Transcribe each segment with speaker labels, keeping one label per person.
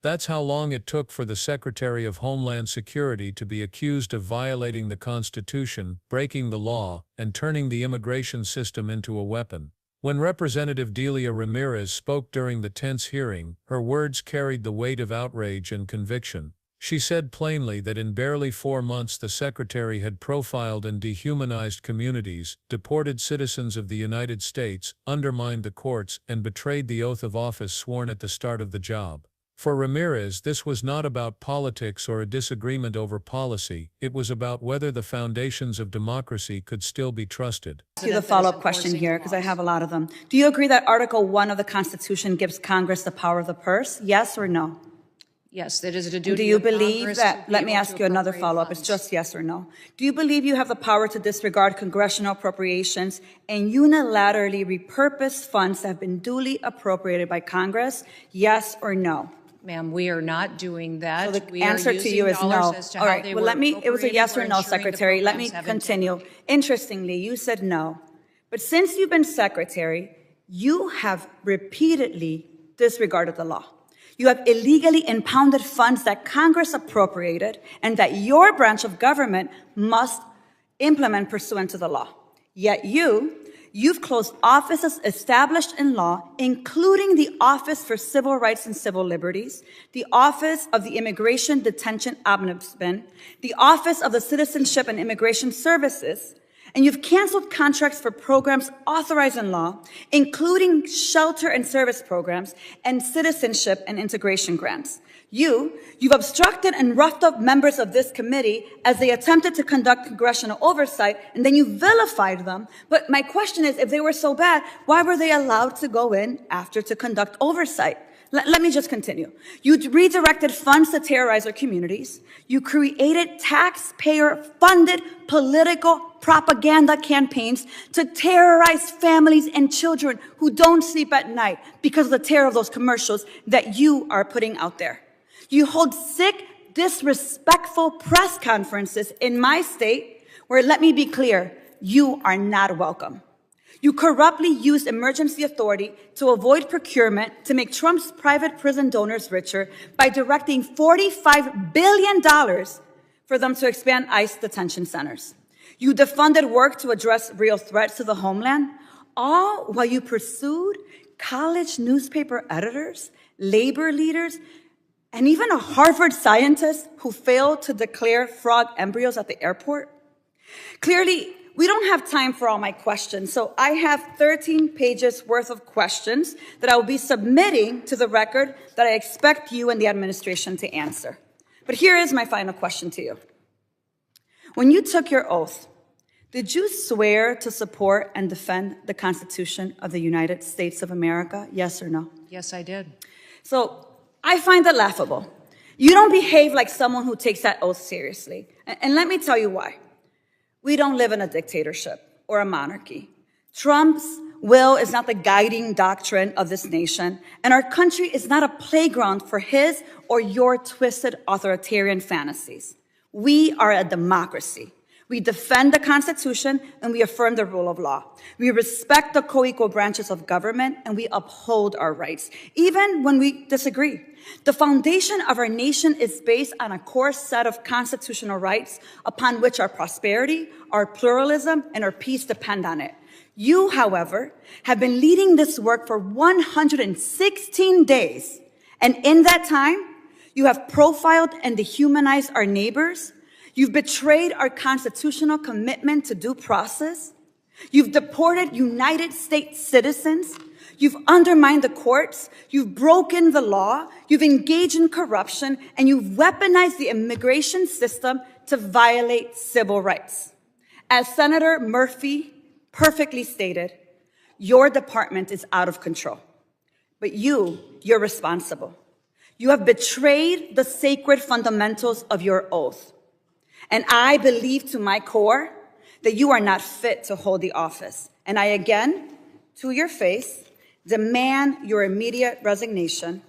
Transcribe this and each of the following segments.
Speaker 1: That's how long it took for the Secretary of Homeland Security to be accused of violating the Constitution, breaking the law, and turning the immigration system into a weapon. When Representative Delia Ramirez spoke during the tense hearing, her words carried the weight of outrage and conviction. She said plainly that in barely 4 months the Secretary had profiled and dehumanized communities, deported citizens of the United States, undermined the courts, and betrayed the oath of office sworn at the start of the job. For Ramirez, this was not about politics or a disagreement over policy, it was about whether the foundations of democracy could still be trusted.
Speaker 2: To the follow-up question here, because I have a lot of them. Do you agree that Article 1 of the Constitution gives Congress the power of the purse? Yes or no?
Speaker 3: Yes, that is a duty.
Speaker 2: Do you
Speaker 3: of
Speaker 2: believe
Speaker 3: Congress
Speaker 2: that,
Speaker 3: to be
Speaker 2: let me
Speaker 3: able
Speaker 2: ask
Speaker 3: to
Speaker 2: you another
Speaker 3: appropriate
Speaker 2: follow-up, it's
Speaker 3: funds.
Speaker 2: just yes or no. Do you believe you have the power to disregard congressional appropriations and unilaterally repurpose funds that have been duly appropriated by Congress? Yes or no?
Speaker 3: Ma'am, we are not doing that.
Speaker 2: So the
Speaker 3: We are
Speaker 2: answer to
Speaker 3: using
Speaker 2: you is
Speaker 3: dollars
Speaker 2: no.
Speaker 3: as to
Speaker 2: All
Speaker 3: how
Speaker 2: right,
Speaker 3: they
Speaker 2: well,
Speaker 3: were
Speaker 2: it was a yes or
Speaker 3: appropriated
Speaker 2: no,
Speaker 3: for ensuring the
Speaker 2: Secretary. Let me
Speaker 3: programs have
Speaker 2: continue.
Speaker 3: integrity.
Speaker 2: Interestingly, you said no. But since you've been Secretary, you have repeatedly disregarded the law. You have illegally impounded funds that Congress appropriated and that your branch of government must implement pursuant to the law. Yet you've closed offices established in law, including the Office for Civil Rights and Civil Liberties, the Office of the Immigration Detention Ombudsman, the Office of the Citizenship and Immigration Services, and you've canceled contracts for programs authorized in law, including shelter and service programs and citizenship and integration grants. You've obstructed and roughed up members of this committee as they attempted to conduct congressional oversight, and then you vilified them. But my question is, if they were so bad, why were they allowed to go in after to conduct oversight? Let me just continue. You redirected funds to terrorize our communities. You created taxpayer-funded political propaganda campaigns to terrorize families and children who don't sleep at night because of the terror of those commercials that you are putting out there. You hold sick, disrespectful press conferences in my state where, let me be clear, you are not welcome. You corruptly used emergency authority to avoid procurement to make Trump's private prison donors richer by directing $45 billion for them to expand ICE detention centers. You defunded work to address real threats to the homeland, all while you pursued college newspaper editors, labor leaders, and even a Harvard scientist who failed to declare frog embryos at the airport. Clearly, we don't have time for all my questions, so I have 13 pages worth of questions that I will be submitting to the record that I expect you and the administration to answer. But here is my final question to you. When you took your oath, did you swear to support and defend the Constitution of the United States of America? Yes or no?
Speaker 3: Yes, I did.
Speaker 2: So I find that laughable. You don't behave like someone who takes that oath seriously. And let me tell you why. We don't live in a dictatorship or a monarchy. Trump's will is not the guiding doctrine of this nation, and our country is not a playground for his or your twisted authoritarian fantasies. We are a democracy. We defend the Constitution and we affirm the rule of law. We respect the co-equal branches of government and we uphold our rights, even when we disagree. The foundation of our nation is based on a core set of constitutional rights upon which our prosperity, our pluralism, and our peace depend on it. You, however, have been leading this work for 116 days, and in that time, you have profiled and dehumanized our neighbors. You've betrayed our constitutional commitment to due process. You've deported United States citizens. You've undermined the courts. You've broken the law. You've engaged in corruption, and you've weaponized the immigration system to violate civil rights. As Senator Murphy perfectly stated, your department is out of control, but you're responsible. You have betrayed the sacred fundamentals of your oath. And I believe to my core that you are not fit to hold the office. And I again, to your face, demand your immediate resignation.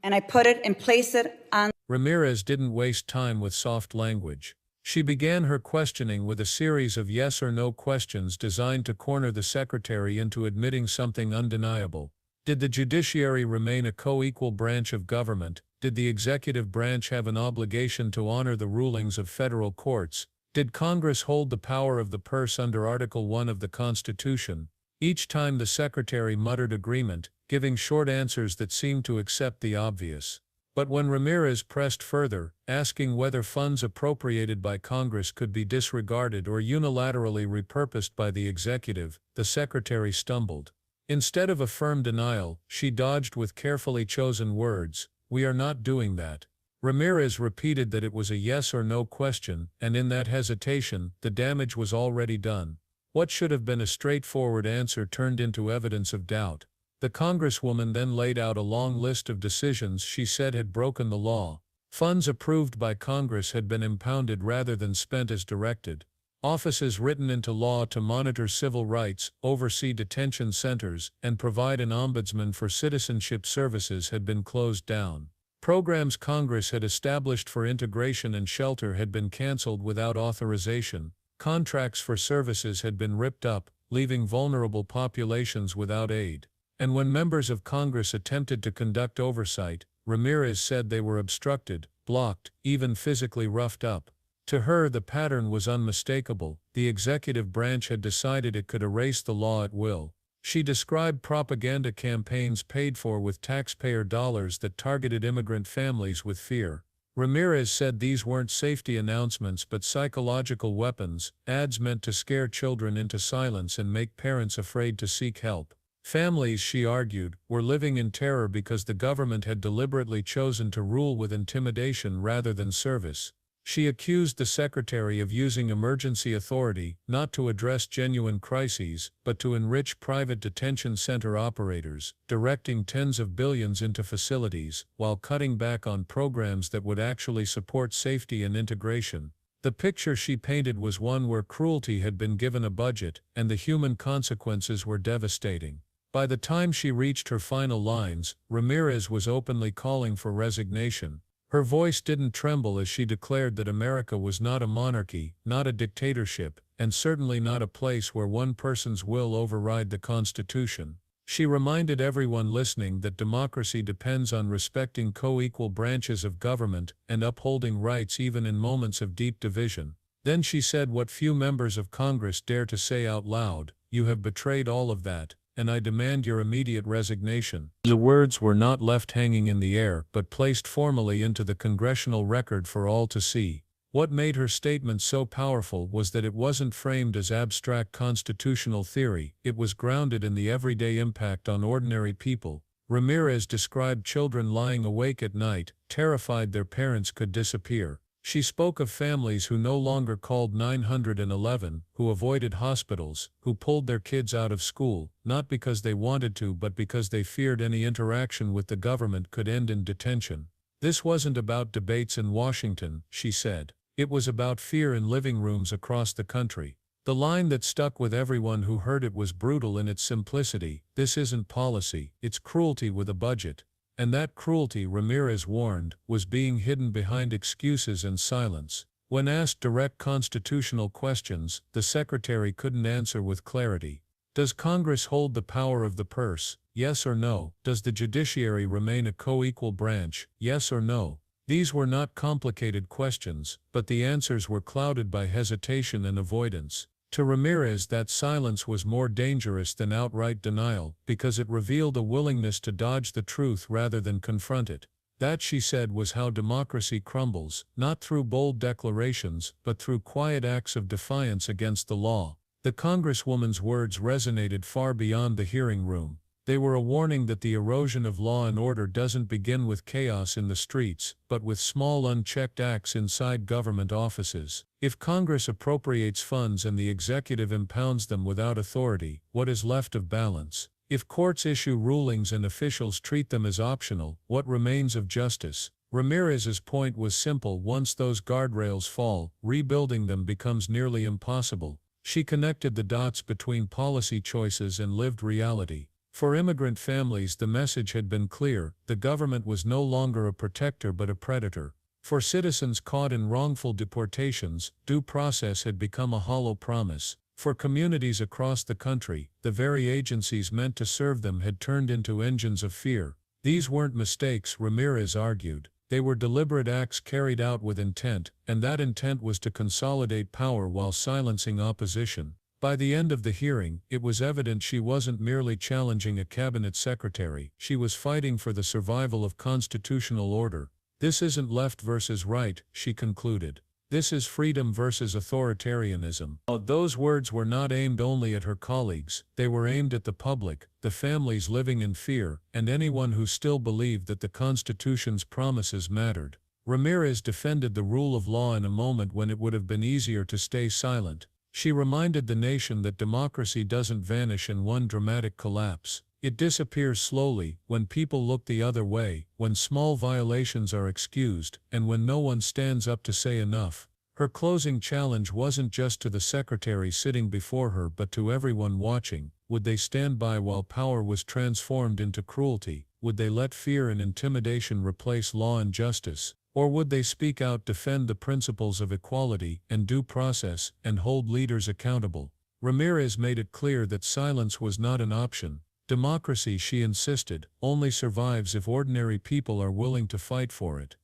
Speaker 2: And I put it and place it on.
Speaker 1: Ramirez didn't waste time with soft language. She began her questioning with a series of yes or no questions designed to corner the secretary into admitting something undeniable. Did the judiciary remain a co-equal branch of government, Did the executive branch have an obligation to honor the rulings of federal courts? Did Congress hold the power of the purse under Article 1 of the Constitution? Each time the secretary muttered agreement, giving short answers that seemed to accept the obvious. But when Ramirez pressed further, asking whether funds appropriated by Congress could be disregarded or unilaterally repurposed by the executive, the secretary stumbled. Instead of a firm denial, she dodged with carefully chosen words, "We are not doing that." Ramirez repeated that it was a yes or no question, and in that hesitation, the damage was already done. What should have been a straightforward answer turned into evidence of doubt. The Congresswoman then laid out a long list of decisions she said had broken the law. Funds approved by Congress had been impounded rather than spent as directed. Offices written into law to monitor civil rights, oversee detention centers, and provide an ombudsman for citizenship services had been closed down. Programs Congress had established for integration and shelter had been canceled without authorization. Contracts for services had been ripped up, leaving vulnerable populations without aid. And when members of Congress attempted to conduct oversight, Ramirez said they were obstructed, blocked, even physically roughed up. To her, the pattern was unmistakable. The executive branch had decided it could erase the law at will. She described propaganda campaigns paid for with taxpayer dollars that targeted immigrant families with fear. Ramirez said these weren't safety announcements but psychological weapons, ads meant to scare children into silence and make parents afraid to seek help. Families, she argued, were living in terror because the government had deliberately chosen to rule with intimidation rather than service. She accused the secretary of using emergency authority not to address genuine crises, but to enrich private detention center operators, directing tens of billions into facilities, while cutting back on programs that would actually support safety and integration. The picture she painted was one where cruelty had been given a budget, and the human consequences were devastating. By the time she reached her final lines, Ramirez was openly calling for resignation. Her voice didn't tremble as she declared that America was not a monarchy, not a dictatorship, and certainly not a place where one person's will override the Constitution. She reminded everyone listening that democracy depends on respecting co-equal branches of government and upholding rights even in moments of deep division. Then she said what few members of Congress dare to say out loud, "You have betrayed all of that, and I demand your immediate resignation." The words were not left hanging in the air but placed formally into the congressional record for all to see. What made her statement so powerful was that it wasn't framed as abstract constitutional theory, it was grounded in the everyday impact on ordinary people. Ramirez described children lying awake at night, terrified their parents could disappear. She spoke of families who no longer called 911, who avoided hospitals, who pulled their kids out of school, not because they wanted to but because they feared any interaction with the government could end in detention. This wasn't about debates in Washington, she said. It was about fear in living rooms across the country. The line that stuck with everyone who heard it was brutal in its simplicity: "This isn't policy, it's cruelty with a budget." And that cruelty, Ramirez warned, was being hidden behind excuses and silence. When asked direct constitutional questions, the secretary couldn't answer with clarity. Does Congress hold the power of the purse? Yes or no? Does the judiciary remain a co-equal branch? Yes or no? These were not complicated questions, but the answers were clouded by hesitation and avoidance. To Ramirez, that silence was more dangerous than outright denial, because it revealed a willingness to dodge the truth rather than confront it. That, she said, was how democracy crumbles, not through bold declarations, but through quiet acts of defiance against the law. The Congresswoman's words resonated far beyond the hearing room. They were a warning that the erosion of law and order doesn't begin with chaos in the streets, but with small unchecked acts inside government offices. If Congress appropriates funds and the executive impounds them without authority, what is left of balance? If courts issue rulings and officials treat them as optional, what remains of justice? Ramirez's point was simple: once those guardrails fall, rebuilding them becomes nearly impossible. She connected the dots between policy choices and lived reality. For immigrant families, the message had been clear: the government was no longer a protector but a predator. For citizens caught in wrongful deportations, due process had become a hollow promise. For communities across the country, the very agencies meant to serve them had turned into engines of fear. These weren't mistakes, Ramirez argued. They were deliberate acts carried out with intent, and that intent was to consolidate power while silencing opposition. By the end of the hearing, it was evident she wasn't merely challenging a cabinet secretary, she was fighting for the survival of constitutional order. This isn't left versus right, she concluded. This is freedom versus authoritarianism. Those words were not aimed only at her colleagues, they were aimed at the public, the families living in fear, and anyone who still believed that the Constitution's promises mattered. Ramirez defended the rule of law in a moment when it would have been easier to stay silent. She reminded the nation that democracy doesn't vanish in one dramatic collapse. It disappears slowly, when people look the other way, when small violations are excused, and when no one stands up to say enough. Her closing challenge wasn't just to the secretary sitting before her but to everyone watching. Would they stand by while power was transformed into cruelty? Would they let fear and intimidation replace law and justice? Or would they speak out, defend the principles of equality and due process, and hold leaders accountable? Ramirez made it clear that silence was not an option. Democracy, she insisted, only survives if ordinary people are willing to fight for it.